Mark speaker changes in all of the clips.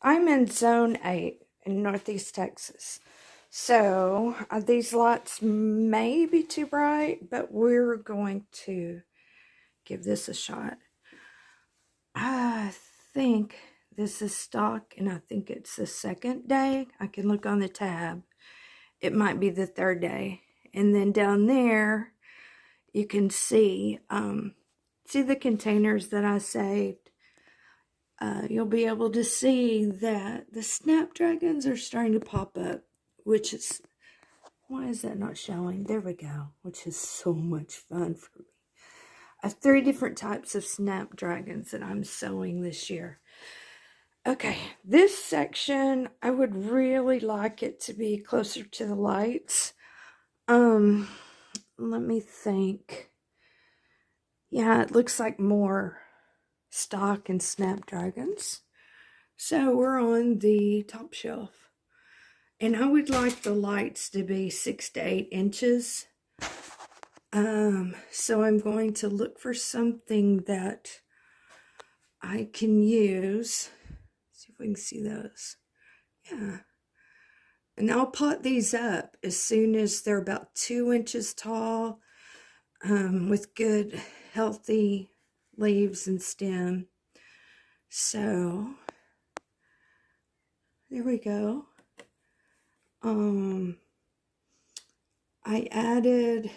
Speaker 1: I'm in Zone 8 in Northeast Texas. So these lights may be too bright, but we're going to give this a shot. I think this is stock, and I think it's the second day. I can look on the tab. It might be the third day. And then down there, you can see the containers that I saved. You'll be able to see that the snapdragons are starting to pop up, which is, why is that not showing? There we go, which is so much fun for me. I have 3 different types of snapdragons that I'm sowing this year. Okay, this section, I would really like it to be closer to the lights. Let me think. Yeah, it looks like more stock and snapdragons. So we're on the top shelf. And I would like the lights to be 6 to 8 inches. So I'm going to look for something that I can use. See if we can see those. Yeah. And I'll pot these up as soon as they're about 2 inches tall, with good, healthy leaves and stem. So there we go. I added,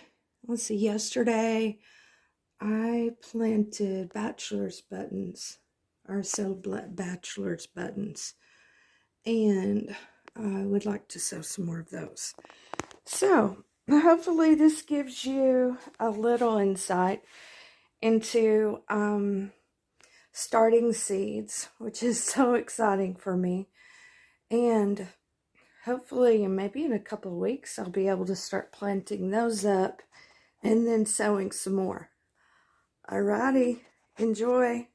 Speaker 1: let's see, yesterday I planted bachelor's buttons, or sowed bachelor's buttons, and I would like to sow some more of those. So hopefully this gives you a little insight into starting seeds, which is so exciting for me. And hopefully, and maybe in a couple of weeks, I'll be able to start planting those up and then sowing some more. Alrighty, enjoy.